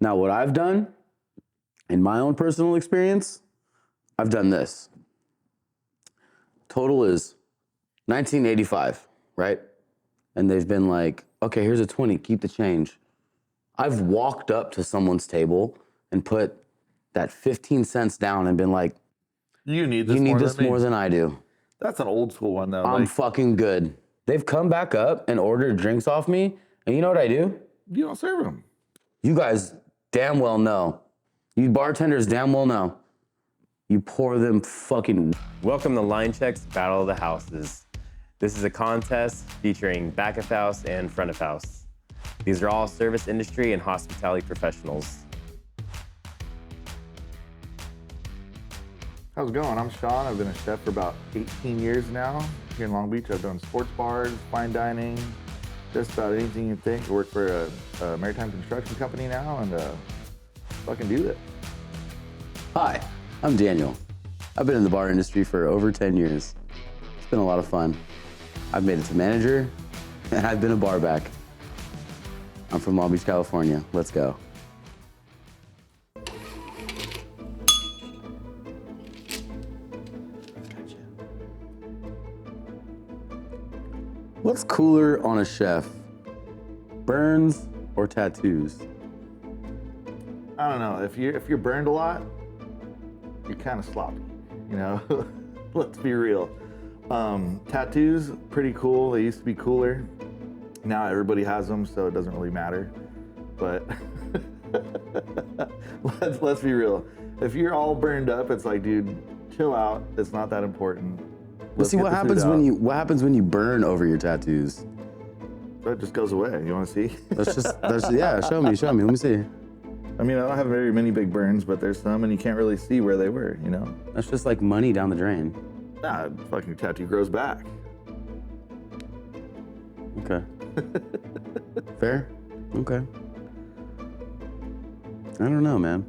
Now, what I've done, in my own personal experience, I've done this. Total is 1985, right? And they've been like, okay, here's a 20, keep the change. I've walked up to someone's table and put that 15 cents down and been like, you need this more than I do. That's an old school one though. I'm fucking good. They've come back up and ordered drinks off me, and you know what I do? You don't serve them. You guys damn well know. You bartenders damn well know. You pour them fucking... Welcome to Line Check's Battle of the Houses. This is a contest featuring back of house and front of house. These are all service industry and hospitality professionals. How's it going? I'm Sean. I've been a chef for about 18 years now. Here in Long Beach, I've done sports bars, fine dining, just about anything you think. I work for a maritime construction company now and fucking do it. Hi, I'm Daniel. I've been in the bar industry for over 10 years. It's been a lot of fun. I've made it to manager, and I've been a bar back. I'm from Long Beach, California. Let's go. What's cooler on a chef? Burns or tattoos? I don't know. If you're burned a lot, you're kind of sloppy, you know? Let's be real. Tattoos, pretty cool. They used to be cooler. Now everybody has them, so it doesn't really matter. But let's be real. If you're all burned up, it's like, dude, chill out. It's not that important. Let's see what happens when you burn over your tattoos. That just goes away. You want to see? Yeah. Show me. Let me see. I mean, I don't have very many big burns, but there's some, and you can't really see where they were. You know? That's just like money down the drain. Nah, fucking tattoo grows back. Okay. Fair? Okay. I don't know, man.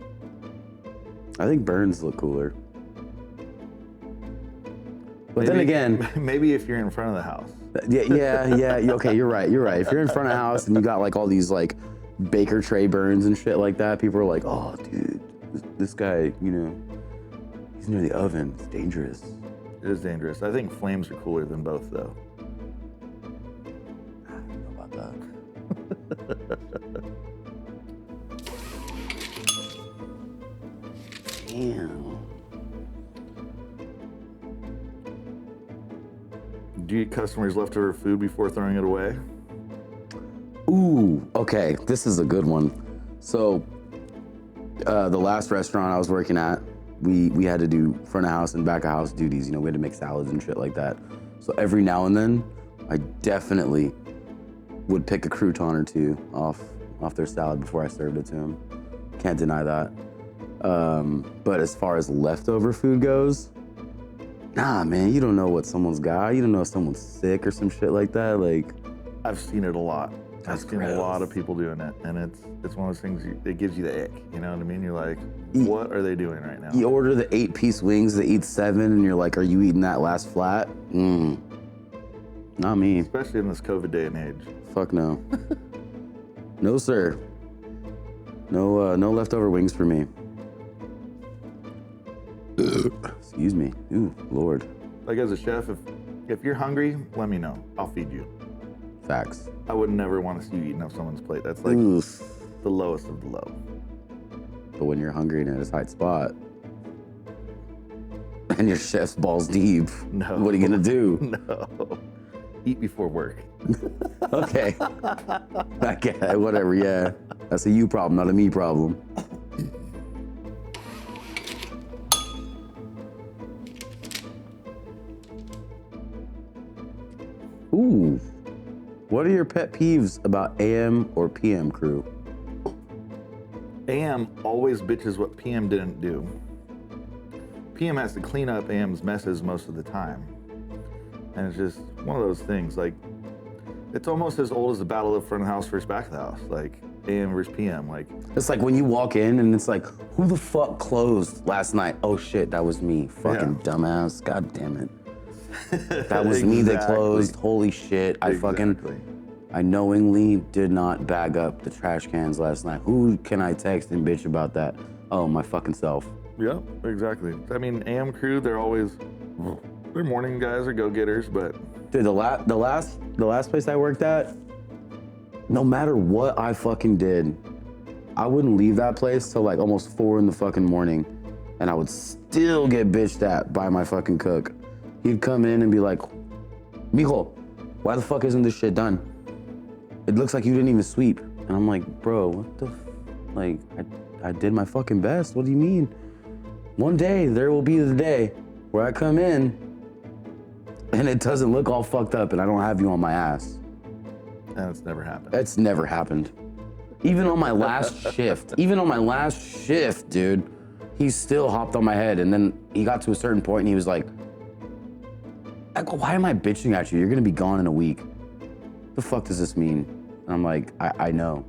I think burns look cooler. But then again... Maybe if you're in front of the house. Yeah. Okay, you're right. If you're in front of the house and you got like all these like baker tray burns and shit like that, people are like, oh, dude, this guy, you know, he's near the oven. It's dangerous. It is dangerous. I think flames are cooler than both, though. I don't know about that. Damn. Do you eat customers' leftover food before throwing it away? Ooh, okay, this is a good one. So, the last restaurant I was working at, we had to do front of house and back of house duties. You know, we had to make salads and shit like that. So every now and then, I definitely would pick a crouton or two off their salad before I served it to them. Can't deny that. But as far as leftover food goes, nah, man, you don't know what someone's got. You don't know if someone's sick or some shit like that. Like, I've seen it a lot. That's I've seen gross. a lot of people doing it, and it's one of those things, it gives you the ick, you know what I mean? You're like, what are they doing right now? You order the 8-piece wings, they eat 7, and you're like, are you eating that last flat? Not me. Especially in this COVID day and age. Fuck no. No, sir. No leftover wings for me. Excuse me. Ooh, Lord. Like as a chef, if you're hungry, let me know. I'll feed you. Facts. I would never want to see you eating off someone's plate. That's like Oof. the lowest of the low. But when you're hungry and at a tight spot, and your chef's balls deep, No. what are you gonna do? No. Eat before work. Okay. I get it, whatever, yeah. That's a you problem, not a me problem. Ooh. What are your pet peeves about AM or PM crew? AM always bitches what PM didn't do. PM has to clean up AM's messes most of the time. And it's just one of those things, like, it's almost as old as the battle of front of the house versus back of the house, like AM versus PM. Like, it's like when you walk in and it's like, who the fuck closed last night? Oh shit, that was me. Fucking dumbass. God damn it. That was me that closed. Holy shit. I fucking I knowingly did not bag up the trash cans last night. Who can I text and bitch about that? Oh, my fucking self. Yeah, exactly. I mean, AM crew, they're morning guys or go-getters, but Dude, the last place I worked at, no matter what I fucking did, I wouldn't leave that place till like almost 4 in the fucking morning, and I would still get bitched at by my fucking cook. He'd come in and be like, "Mijo, why the fuck isn't this shit done? It looks like you didn't even sweep." And I'm like, "Bro, what the like, I did my fucking best. What do you mean? One day there will be the day where I come in and it doesn't look all fucked up and I don't have you on my ass." and it's never happened. It's never happened. Even on my last shift, dude, he still hopped on my head. And then he got to a certain point and he was like, I go, "Why am I bitching at you? You're gonna be gone in a week. The fuck does this mean?" And I'm like, I know.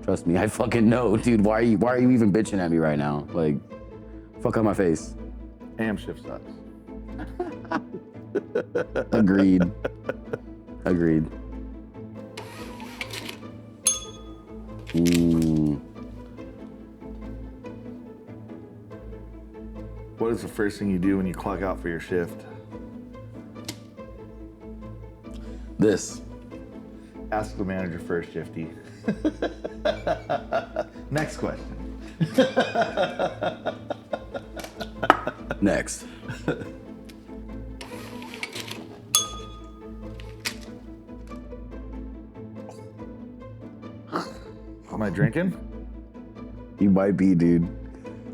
Trust me, I fucking know, dude. Why are you even bitching at me right now? Like, fuck on my face. AM shift sucks. Agreed. What is the first thing you do when you clock out for your shift? This. Ask the manager first, shifty. Next question. Next. Am I drinking? You might be, dude.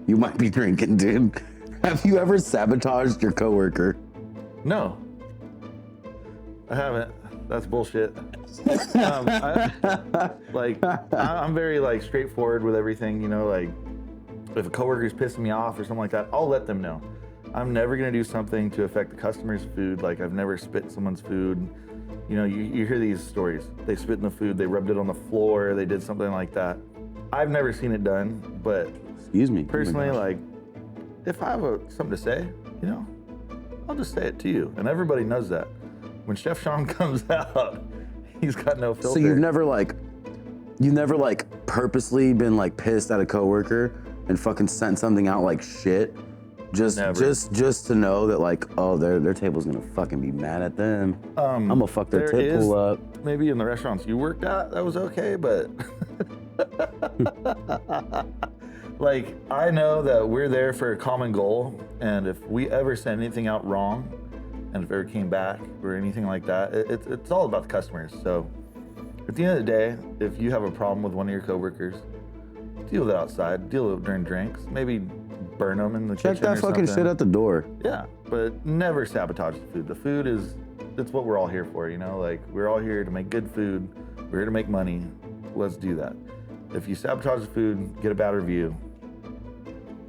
You might be drinking, dude. Have you ever sabotaged your coworker? No. I haven't. That's bullshit. I'm very like straightforward with everything, you know, like if a coworker's pissing me off or something like that, I'll let them know. I'm never gonna do something to affect the customer's food. Like I've never spit in someone's food. You know, you hear these stories. They spit in the food, they rubbed it on the floor, they did something like that. I've never seen it done, but Excuse me. personally, Oh my gosh. like if I have something to say, you know, I'll just say it to you. And everybody knows that. When Chef Sean comes out, he's got no filter. So you've never purposely been like pissed at a coworker and fucking sent something out like shit, just to know that like, oh, their table's gonna fucking be mad at them. I'm gonna fuck their tip pool up. Maybe in the restaurants you worked at, that was okay, but like I know that we're there for a common goal, and if we ever send anything out wrong, and if it ever came back or anything like that, it's all about the customers. So at the end of the day, if you have a problem with one of your coworkers, deal with it outside, deal with it during drinks, maybe burn them in the kitchen. Check that or fucking something. shit at the door. Yeah, but never sabotage the food. The food that's what we're all here for, you know? Like, we're all here to make good food. We're here to make money. Let's do that. If you sabotage the food, get a bad review,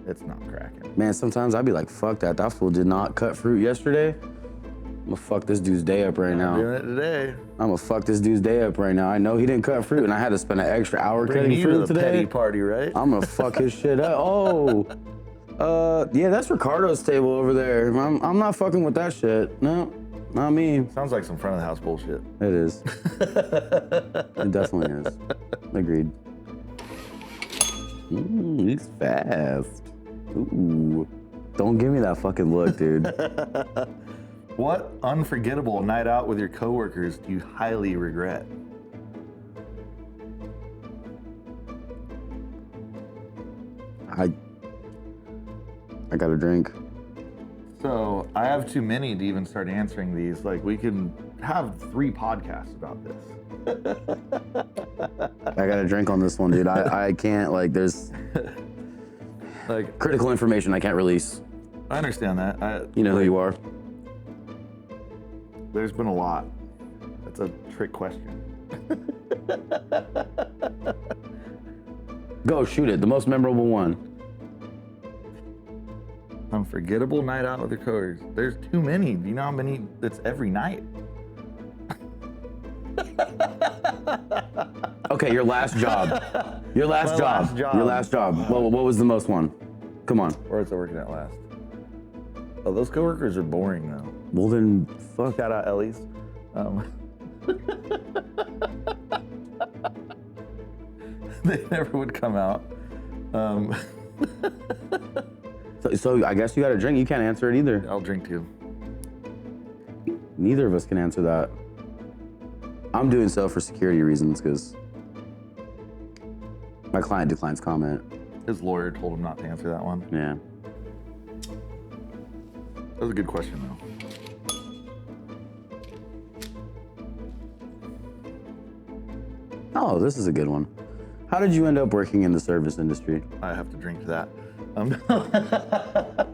it's not cracking. Man, sometimes I'd be like, fuck that. That fool did not cut fruit yesterday. I'm gonna fuck this dude's day up right now. Doing it today. I'm gonna fuck this dude's day up right now. I know he didn't cut fruit and I had to spend an extra hour Bring cutting you fruit to the today. petty party, right? I'm gonna fuck his shit up. Oh, yeah, that's Ricardo's table over there. I'm not fucking with that shit. No, not me. Sounds like some front of the house bullshit. It is. It definitely is. Agreed. He's fast. Ooh. Don't give me that fucking look, dude. What unforgettable night out with your coworkers do you highly regret? I got a drink. So I have too many to even start answering these. Like we can have 3 podcasts about this. I got a drink on this one, dude. I can't, like, there's Like critical information I can't release. I understand that. You know who you are. There's been a lot. That's a trick question. Go, shoot it. The most memorable one. Unforgettable night out with your coworkers. There's too many. Do you know how many that's every night? Okay, your last job. Your last My job. last job. Your last job. What was the most one? Come on. Or is it working at last? Oh, those coworkers are boring though. Well then, fuck. Shout out Ellie's. they never would come out. So I guess you got to drink. You can't answer it either. I'll drink too. Neither of us can answer that. I'm doing so for security reasons because my client declines comment. His lawyer told him not to answer that one. Yeah. That was a good question, though. Oh, this is a good one. How did you end up working in the service industry? I have to drink to that.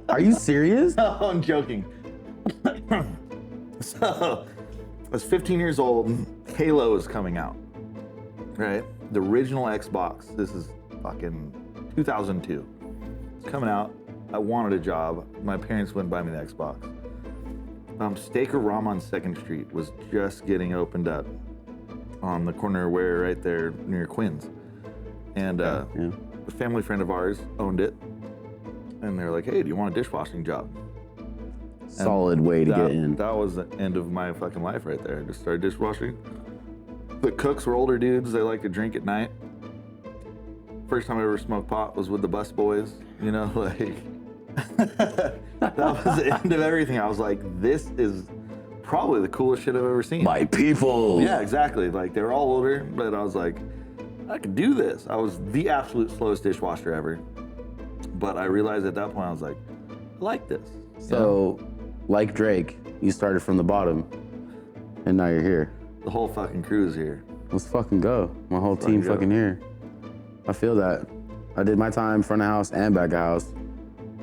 Are you serious? No, I'm joking. So, I was 15 years old. Halo is coming out, right? The original Xbox. This is fucking 2002. It's coming out. I wanted a job. My parents wouldn't buy me the Xbox. Steak-O-Rama on 2nd Street was just getting opened up on the corner where right there near Quinn's. And a family friend of ours owned it. And they were like, hey, do you want a dishwashing job? Solid way to get in. That was the end of my fucking life right there. I just started dishwashing. The cooks were older dudes. They like to drink at night. First time I ever smoked pot was with the bus boys. You know, like, that was the end of everything. I was like, this is probably the coolest shit I've ever seen. My people. Yeah, exactly. Like, they were all older, but I was like, I could do this. I was the absolute slowest dishwasher ever. But I realized at that point, I was like, I like this. So, like Drake, you started from the bottom, and now you're here. The whole fucking crew is here. Let's fucking go. My whole team fucking here. I feel that. I did my time front of house and back of house.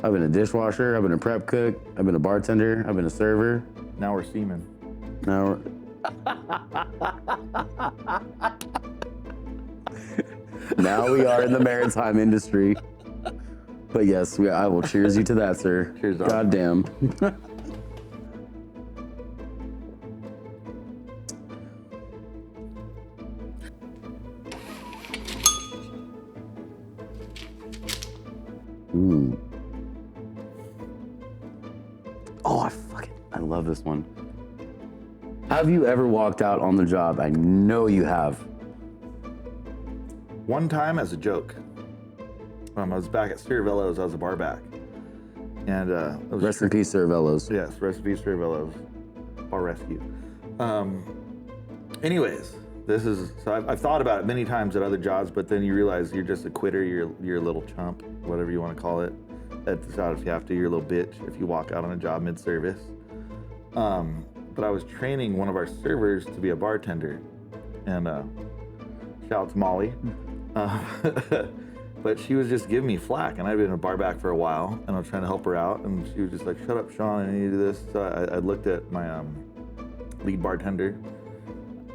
I've been a dishwasher, I've been a prep cook, I've been a bartender, I've been a server. Now we're seamen. Now now we are in the maritime industry. But yes, I will cheers you to that, sir. Cheers, dog. Goddamn. Oh, I love this one. Have you ever walked out on the job? I know you have. One time as a joke. I was back at Cervello's, I was a bar back. And it was Rest in peace, Cervello's. Yes, rest in peace, Cervello's. Bar rescue. Anyways, so I've thought about it many times at other jobs, but then you realize you're just a quitter, you're a little chump, whatever you want to call it. That's out if you have to, you're a little bitch if you walk out on a job mid-service. But I was training one of our servers to be a bartender. And shout out to Molly. But she was just giving me flack, and I'd been a bar back for a while, and I was trying to help her out, and she was just like, shut up, Sean, I need to do this. So I looked at my lead bartender,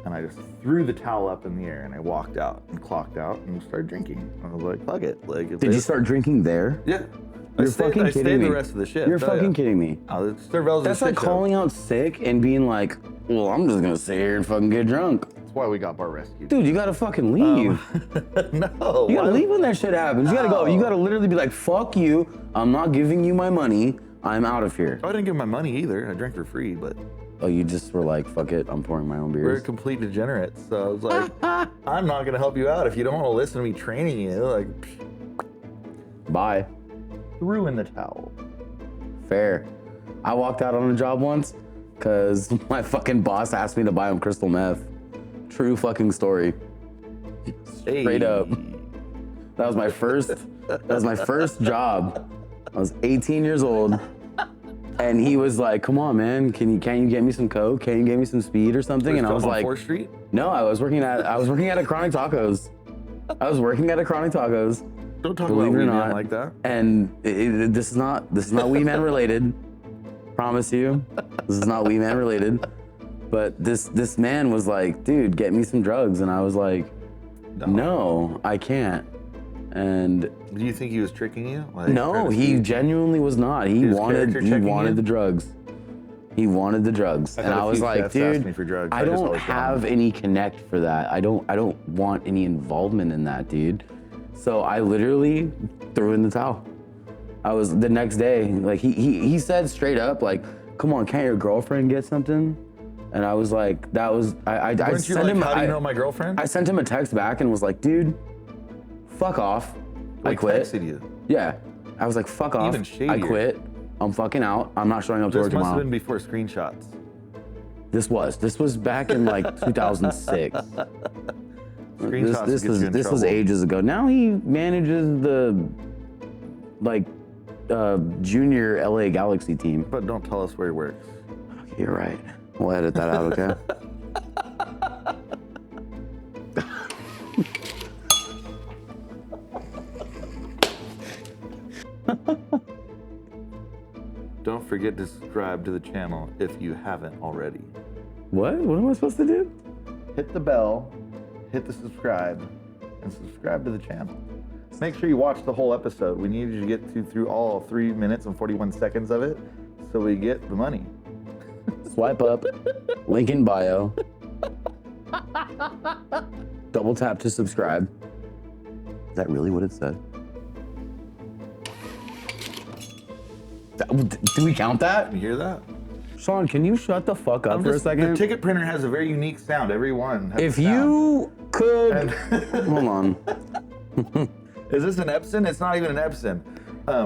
and I just threw the towel up in the air, and I walked out and clocked out and started drinking. I was like, fuck it. Like, Did you start drinking there? Yeah. You're fucking I kidding stayed me. the rest of the shift. You're fucking kidding me. Oh, Cervello's That's like calling out sick and being like, well, I'm just gonna sit here and fucking get drunk. That's why we got bar rescued. Dude, you gotta fucking leave. No. You gotta leave when that shit happens. You gotta go. You gotta literally be like, fuck you. I'm not giving you my money. I'm out of here. I didn't give my money either. I drank for free, but Oh, you just were like, fuck it. I'm pouring my own we're beers. complete degenerates. So I was like, I'm not gonna help you out if you don't want to listen to me training you. Like, Bye. threw in the towel. Fair. I walked out on a job once because my fucking boss asked me to buy him crystal meth. True fucking story. Straight up. That was my first job. I was 18 years old. And he was like, come on, man, can you get me some coke? Can you get me some speed or something? And I was on like, 4th Street? no, I was working at a Chronic Tacos. Don't talk Believe about it or weed not. man like that. And this is not Wee Man related. Promise you, this is not Wee Man related. But this man was like, dude, get me some drugs, and I was like, no, I can't. And Do you think he was tricking you? Like, no, he genuinely was not. He wanted you? the drugs. He wanted the drugs, and had a I was few like, chefs ask dude, me for drugs. I I just don't always have any connect for that. I don't want any involvement in that, dude. So I literally threw in the towel. I was the next day, like he said straight up, like, come on, can't your girlfriend get something? And I was like, I Weren't you sent like, him. how do you know my girlfriend? I sent him a text back and was like, dude, fuck off. I We quit. texted you. Yeah. I was like, fuck off. Even I shadier. quit. I'm fucking out. I'm not showing up to This work must have tomorrow. been before screenshots. This was back in like 2006. Screenshots This get you in was trouble. ages ago. Now he manages the like junior LA Galaxy team. But don't tell us where he works. Okay, you're right. We'll edit that out, okay? Don't forget to subscribe to the channel if you haven't already. What? What am I supposed to do? Hit the bell, hit the subscribe, and subscribe to the channel. Make sure you watch the whole episode. We need you to get through all 3 minutes and 41 seconds of it so we get the money. Swipe up, link in bio. Double tap to subscribe. Is that really what it said? Do we count that? You hear that? Sean, can you shut the fuck up for a second? The ticket printer has a very unique sound. Every one has If a sound. you could, hold on. Is this an Epson? It's not even an Epson.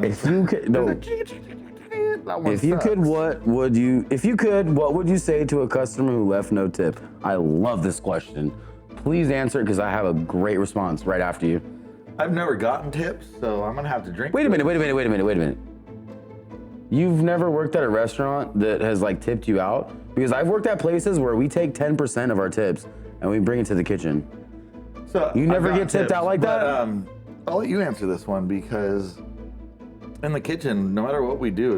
If you could, no. That one If you could, sucks. what would you? If you could, what would you say to a customer who left no tip? I love this question. Please answer it because I have a great response right after you. I've never gotten tips, so I'm gonna have to drink. Wait a minute. You've never worked at a restaurant that has like tipped you out? Because I've worked at places where we take 10% of our tips and we bring it to the kitchen. So You never I've gotten get tipped out like that? But, I'll let you answer this one because in the kitchen, no matter what we do,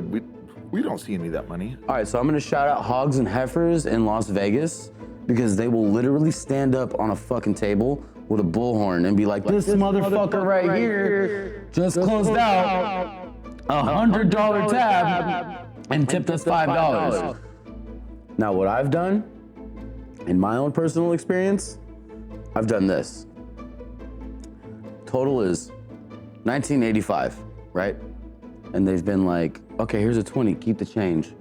we don't see any of that money. All right, so I'm gonna shout out Hogs and Heifers in Las Vegas because they will literally stand up on a fucking table with a bullhorn and be like, this motherfucker right here just closed out $100 tab and tipped us $5. Now, what I've done, in my own personal experience, I've done this. Total is $19.85, right? And they've been like, okay, here's a 20, keep the change.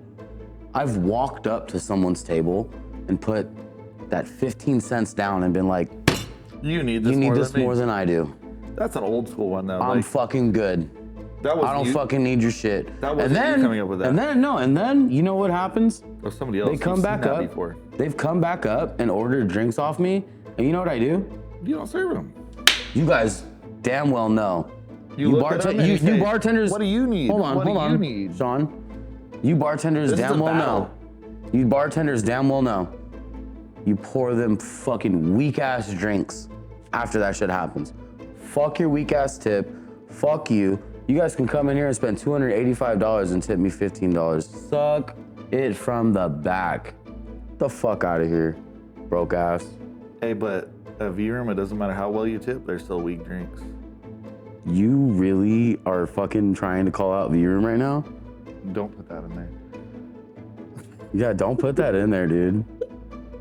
I've walked up to someone's table and put that 15 cents down and been like, You need this, you need more, this than me. more than I do. That's an old school one though. I'm Like, fucking good. that was I don't you, fucking need your shit. That wasn't you coming up with that. And then you know what happens? or somebody else. They come You've back seen that up. before. They've come back up and ordered drinks off me. And you know what I do? You don't serve them. You guys damn well know. You look at them and you say, bartenders. "What do you need? Hold on, What do hold on. you need?" Sean, you bartenders This is damn a well battle. know. You bartenders damn well know. You pour them fucking weak ass drinks after that shit happens. Fuck your weak ass tip. Fuck you. You guys can come in here and spend $285 and tip me $15. Suck it from the back. The fuck out of here, broke ass. Hey, but a V room, it doesn't matter how well you tip, they're still weak drinks. You really are fucking trying to call out V-Room right now? Don't put that in there. Yeah, don't put that in there, dude.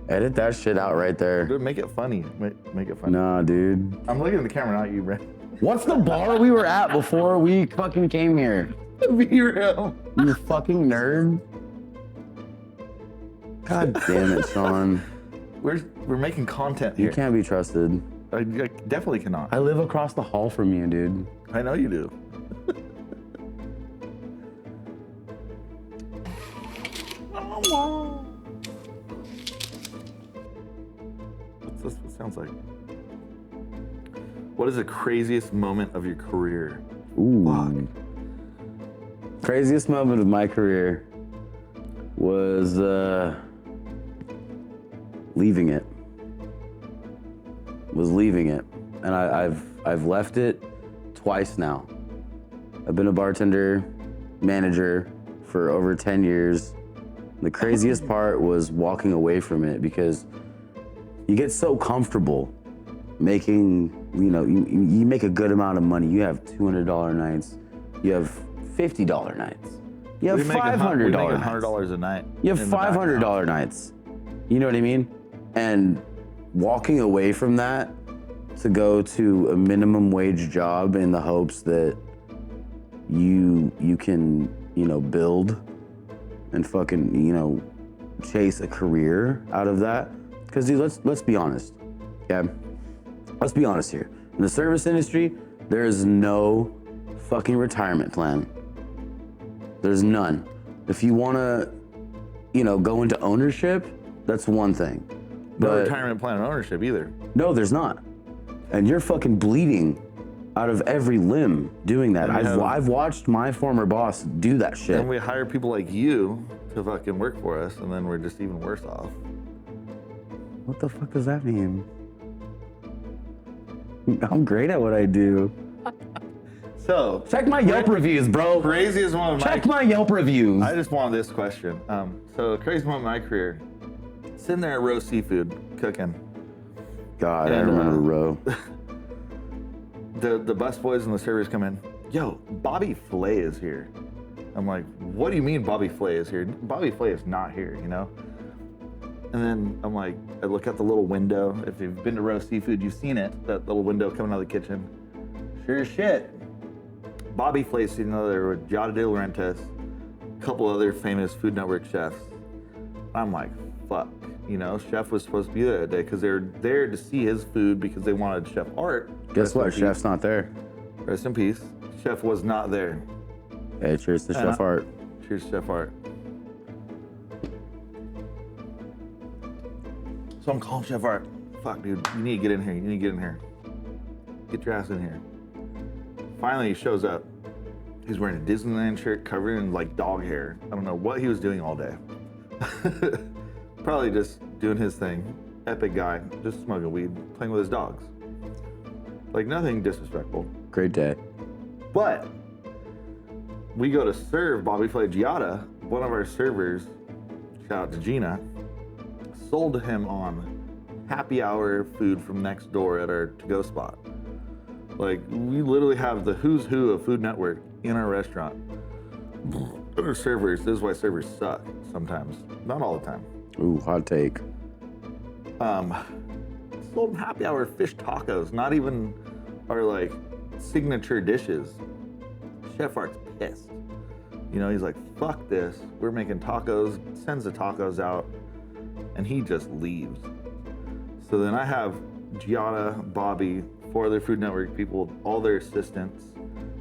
Edit that shit out right there. Dude, make it funny. Make it funny. Nah, dude. I'm looking at the camera, not you, Brent. What's the bar we were at before we fucking came here? V room. You fucking nerd. God damn it, Sean. We're making content You here. can't be trusted. I definitely cannot. I live across the hall from you, dude. I know you do. What's this? What sounds like? What is the craziest moment of your career? Ooh. Craziest moment of my career was leaving it. And I've left it twice now. I've been a bartender, manager for over 10 years. The craziest part was walking away from it because you get so comfortable making, you make a good amount of money. You have $200 nights, you have $50 nights, you have $500 nights. $100 a night. You have in the back of the house. $500 nights. You know what I mean? And walking away from that to go to a minimum wage job in the hopes that you can, build and fucking, chase a career out of that. Because dude, let's be honest. Okay? Let's be honest here. In the service industry, there is no fucking retirement plan. There's none. If you wanna, go into ownership, that's one thing. No But retirement plan and ownership either. no, there's not. And you're fucking bleeding out of every limb doing that. I've watched my former boss do that shit. And we hire people like you to fucking work for us, and then we're just even worse off. What the fuck does that mean? I'm great at what I do. So Check my Yelp reviews, bro. craziest one of Check my Yelp reviews. I just wanted this question. So crazy one of my career, sitting there at Roast Seafood cooking. God, I And, remember Roe. The bus boys and the servers come in. Yo, Bobby Flay is here. I'm like, what do you mean Bobby Flay is here? Bobby Flay is not here, And then I'm like, I look out the little window. If you've been to Roast Seafood, you've seen it. That little window coming out of the kitchen. Sure as shit. Bobby Flay sitting there with Giada De Laurentiis, a couple other famous Food Network chefs. I'm like, fuck. Chef was supposed to be there that day because they were there to see his food because they wanted Chef Art. Guess what? Chef's not there. Rest in peace. Chef was not there. Hey, cheers to Chef Art. Cheers, Chef Art. So I'm calling Chef Art. Fuck, dude, you need to get in here. You need to get in here. Get your ass in here. Finally, he shows up. He's wearing a Disneyland shirt covered in like dog hair. I don't know what he was doing all day. Probably just doing his thing. Epic guy, just smoking weed, playing with his dogs. Like nothing disrespectful. Great day. But we go to serve Bobby Flay Giada. One of our servers, shout out to Gina, sold him on happy hour food from next door at our to-go spot. Like, we literally have the who's who of Food Network in our restaurant. Other servers, this is why servers suck sometimes. Not all the time. Ooh, hot take. Sold him happy hour fish tacos, not even our like signature dishes. Chef Art's pissed. He's like, fuck this. We're making tacos, sends the tacos out, and he just leaves. So then I have Giada, Bobby, 4 other Food Network people, all their assistants.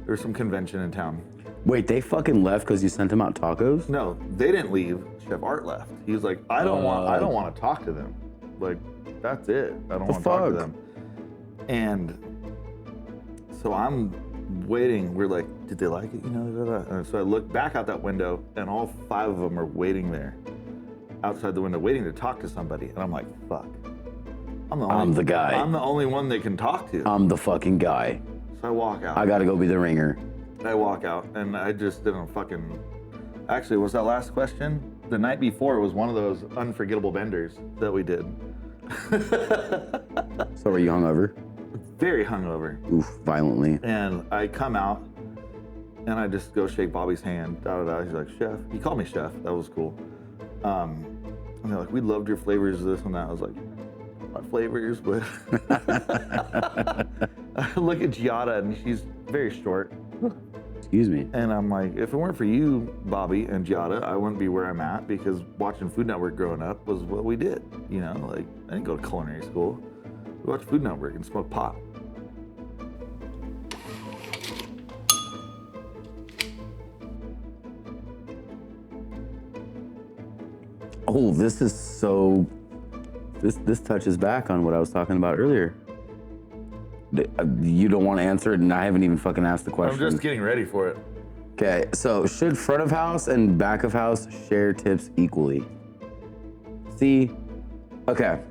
There was some convention in town. Wait, they fucking left because you sent them out tacos? No, they didn't leave. Chef Art left. He was like, I don't want to talk to them. Like, that's it. I don't want to talk to them. And so I'm waiting. We're like, did they like it? And so I look back out that window, and all 5 of them are waiting there, outside the window, waiting to talk to somebody. And I'm like, fuck. I'm the guy. I'm the only one they can talk to. I'm the fucking guy. So I walk out. I gotta go be the ringer. I walk out, and I just didn't fucking. Actually, was that last question? The night before was one of those unforgettable benders that we did. So were you hungover? Very hungover. Oof, violently. And I come out, and I just go shake Bobby's hand. He's like, Chef. He called me Chef. That was cool. And they're like, we loved your flavors, this and that. I was like, my flavors, but I look at Giada, and she's very short. Excuse me. And I'm like, if it weren't for you, Bobby and Giada, I wouldn't be where I'm at, because watching Food Network growing up was what we did. Like, I didn't go to culinary school. We watched Food Network and smoked pot. Oh, this is so. This touches back on what I was talking about earlier. You don't want to answer it, and I haven't even fucking asked the question. I'm just getting ready for it. Okay, so should front of house and back of house share tips equally? See, okay.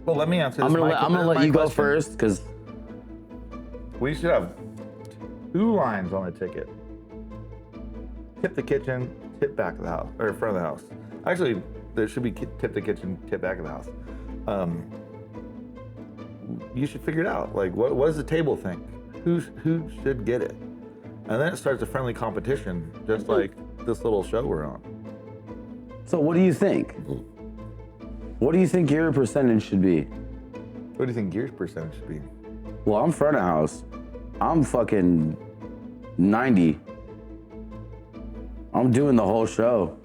Well, let me answer this. I'm gonna let you go first, because we should have 2 lines on the ticket. Tip the kitchen, tip back of the house, or front of the house. Actually, there should be tip the kitchen, tip back of the house. You should figure it out. Like, what does the table think? Who should get it? And then it starts a friendly competition, just like this little show we're on. So what do you think? What do you think your percentage should be? What do you think your percentage should be? Well, I'm front of house. I'm fucking 90. I'm doing the whole show.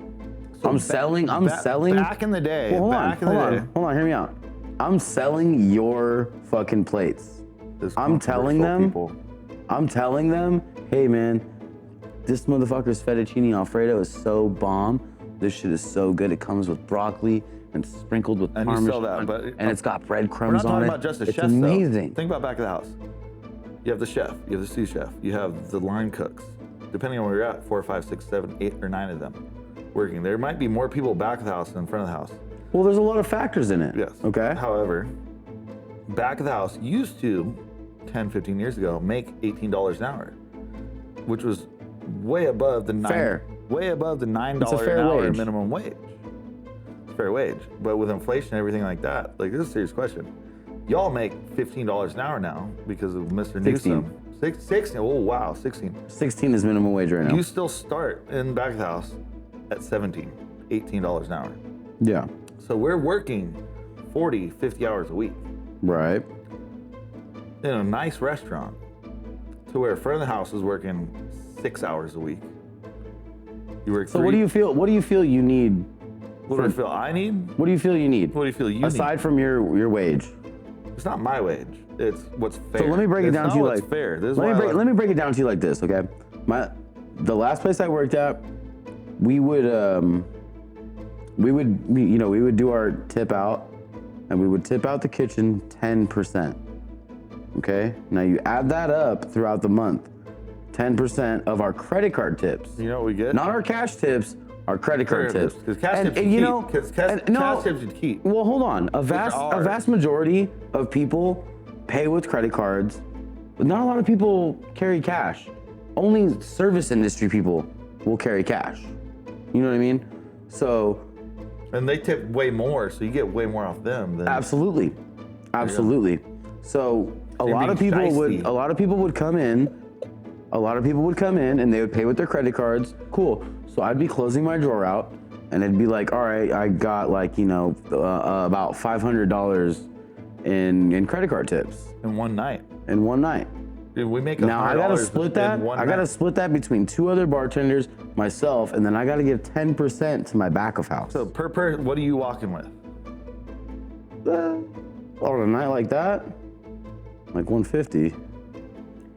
So I'm selling. Back in the day. Well, hold on, hear me out. I'm selling your fucking plates. is I'm telling controversial, them, people. I'm telling them, hey man, this motherfucker's fettuccine Alfredo is so bomb. This shit is so good. It comes with broccoli and sprinkled with And you parmesan, sell that, but and it's got we're breadcrumbs not on talking it. about just the It's chefs, amazing. though. Think about back of the house. You have the chef, you have the sous chef, you have the line cooks. Depending on where you're at, 4, 5, 6, 7, 8, or 9 of them working. There might be more people back of the house than front of the house. Well, there's a lot of factors in it. Yes. Okay. However, back of the house used to, 10, 15 years ago, make $18 an hour, which was way above the way above the $9 It's a fair an hour wage. minimum wage. Fair wage. But with inflation and everything like that, like, this is a serious question. Y'all make $15 an hour now because of Mr. 16. Newsom. 16. Oh wow, 16. 16 is minimum wage right now. You still start in back of the house at 17, $18 an hour. Yeah. So we're working 40, 50 hours a week Right. in a nice restaurant, to where front of the house is working 6 hours a week. You work So what do you feel? What do you feel you need? What do I feel I need? What do you feel you need? What do you feel you Aside from your wage? need? It's not my wage. It's what's fair. So let me break it down to you like fair. This is let why me break it down to you like this, okay? The last place I worked at, we would do our tip out, and we would tip out the kitchen 10%. Okay? Now you add that up throughout the month. 10% of our credit card tips. You know what we get? Not our cash tips, our credit card tips. Because cash tips and you you keep. know, Because cash tips you keep. well, hold on. A are ours. vast majority of people pay with credit cards, but not a lot of people carry cash. Only service industry people will carry cash. You know what I mean? So And they tip way more, so you get way more off them than absolutely. So a You're lot of being people shysty. would come in and they would pay with their credit cards. Cool. So I'd be closing my drawer out and it'd be like, all right, I got like, about $500 in credit card tips in one night. in one night. Dude, we make Now I gotta $100 split in that. one I gotta night. split that between 2 other bartenders, myself, and then I gotta give 10% to my back of house. So per, what are you walking with? On a night like that, like 150.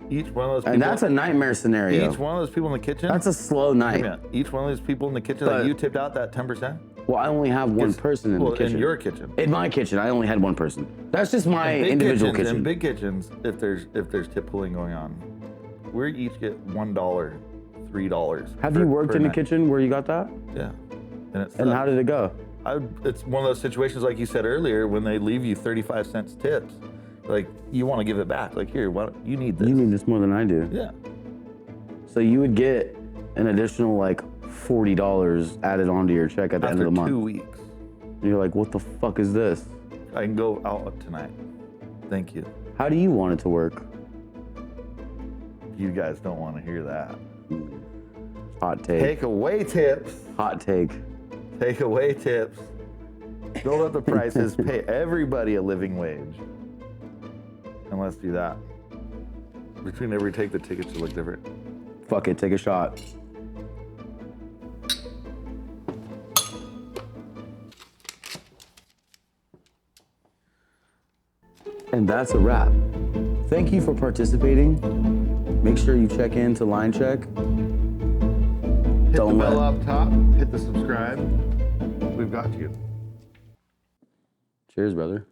Each one of those people. And that's a nightmare scenario. Each one of those people in the kitchen. That's a slow night. Yeah, each one of those people in the kitchen But- that you tipped out that 10%. Well, I only have one person in the kitchen. in your kitchen. In my kitchen, I only had one person. That's just my Big individual kitchens, kitchen. In big kitchens, if there's tip pooling going on, we each get $1, $3. Have per- you worked per in a night. kitchen where you got that? Yeah. And And how did it go? it's one of those situations like you said earlier when they leave you 35 cents tips, like you want to give it back. Like here, why don't, you need this? You need this more than I do. Yeah. So you would get an additional like $40 added onto your check at the end After of the month. 2 weeks, You're like, what the fuck is this? I can go out tonight. Thank you. How do you want it to work? You guys don't want to hear that. Hot take. Take away tips. Hot take. Take away tips. Build up the prices. Pay everybody a living wage. And let's do that. Between every take, the tickets should look different. Fuck it, take a shot. And that's a wrap. Thank you for participating. Make sure you check in to Line Check. Hit Don't the bell let- up top. Hit the subscribe. We've got you. Cheers, brother.